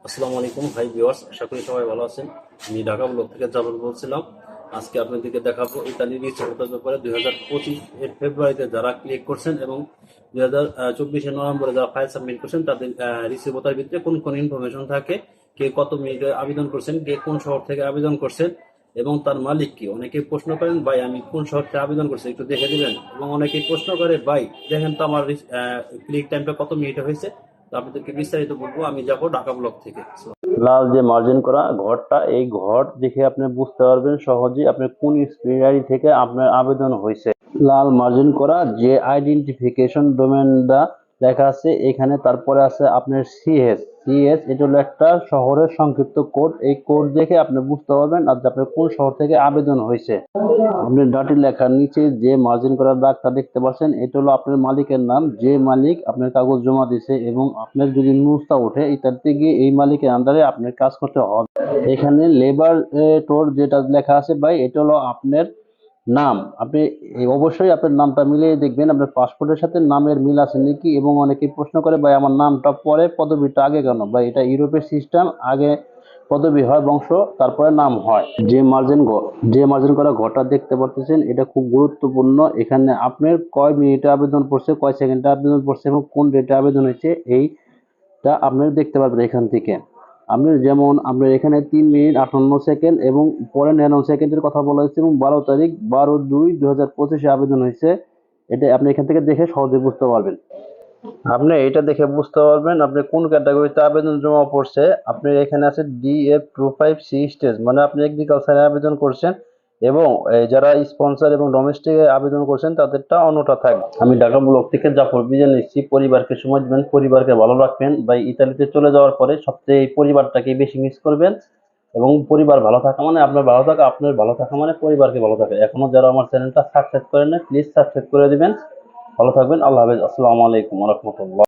আসসালামু আলাইকুম hi viewers, আশা করি সবাই ভালো আছেন। আমি ঢাকা ব্লগ থেকে জাবর বলছিলাম। আজকে আপনাদেরকে দেখাবো ইতালি রিসেপ্টের ব্যাপারে। 2025 এর ফেব্রুয়ারিতে যারা ক্লিক করছেন এবং 2024 নভেম্বরে যারা ফাইল সাবমিট করছেন তাদের রিসিভতার ভিতরে কোন কোন ইনফরমেশন থাকে, কে কত মিনিটে আবেদন করছেন, কে কোন শহর থেকে আবেদন করছেন এবং তার মালিক কি। অনেকেই প্রশ্ন করেন, ভাই আমি কোন শহর থেকে আবেদন করছি একটু দেখে দিবেন। এবং অনেকেই প্রশ্ন করে, ভাই দেখেন তো আমার ক্লিক টাইমটা কত মিনিটে হয়েছে। তো আপনাদেরকে বিস্তারিত বলবো। আমি যাব ঢাকা ব্লক থেকে। লাল যে মার্জিন করা ঘরটা, এই ঘর দেখে আপনি বুঝতে পারবেন সহজেই আপনি কোন স্পেয়ারি থেকে আপনার আবেদন হয়েছে। লাল মার্জিন করা যে আইডেন্টিফিকেশন ডোমেনটা লেখা আছে এখানে, তারপরে আছে আপনার সিএস। এটা হলো একটা শহরের সংক্ষিপ্ত কোড। এই কোড দেখে আপনি বুঝতে পারবেন আর আপনার কোন শহর থেকে আবেদন হয়েছে। আপনি ডাটি লেখার নিচে যে মার্জিন করার দাগটা দেখতে পাচ্ছেন, এটা হলো আপনার মালিকের নাম, যে মালিক আপনার কাগজ জমা দিয়েছে। এবং আপনার যদি নুস্তা ওঠে ইত্যাদি গিয়ে এই মালিকের আন্ডারে আপনার কাজ করতে হবে। এখানে লেবার টোর যেটা লেখা আছে ভাই, এটা হলো আপনার নাম। আপনি অবশ্যই আপনার নামটা মিলিয়ে দেখবেন আপনার পাসপোর্টের সাথে নামের মিল আছে নাকি। এবং অনেকেই প্রশ্ন করে, ভাই আমার নামটা পরে পদবিটা আগে কেন? ভাই এটা ইউরোপের সিস্টেম, আগে পদবি হয় বংশ, তারপরে নাম হয়। যে মার্জিন করা ঘরটা দেখতে পাচ্ছেন, এটা খুব গুরুত্বপূর্ণ। এখানে আপনার কয় মিনিটে আবেদন করছে, কয় সেকেন্ডে আবেদন করছে এবং কোন ডেটে আবেদন হয়েছে এইটা আপনারা দেখতে পারবেন এখান থেকে। আপনার যেমন আপনার এখানে 3 মিনিট 58 সেকেন্ড এবং পরে 99 সেকেন্ডের কথা বলা হয়েছে এবং 12 তারিখ 12/2/2025 আবেদন হয়েছে। এটা আপনি এখান থেকে দেখে সহজে বুঝতে পারবেন। আপনি এটা দেখে বুঝতে পারবেন আপনি কোন ক্যাটাগরিতে আবেদন জমা পড়ছে। আপনার এখানে আছে DF25C স্টেজ, মানে আপনি এগ্রিকালচারে আবেদন করছেন এবং যারা স্পন্সর এবং ডোমেস্টিক আবেদন করছেন তাদেরটা অন্যটা থাকবে। আমি ঢাকা ব্লক থেকে জাফর বিজয় নিচ্ছি। পরিবারকে সময় দিবেন, পরিবারকে ভালো রাখবেন। বা ইতালিতে চলে যাওয়ার পরে সবচেয়ে এই পরিবারটাকে বেশি মিস করবেন। এবং পরিবার ভালো থাকা মানে আপনার ভালো থাকা, আপনার ভালো থাকা মানে পরিবারকে ভালো থাকা। এখনো যারা আমার চ্যানেলটা সাবস্ক্রাইব করেন না, প্লিজ সাবস্ক্রাইব করে দিবেন। ভালো থাকবেন। আল্লাহ হাফেজ। আসসালামু আলাইকুম ওয়া রাহমাতুল্লাহ।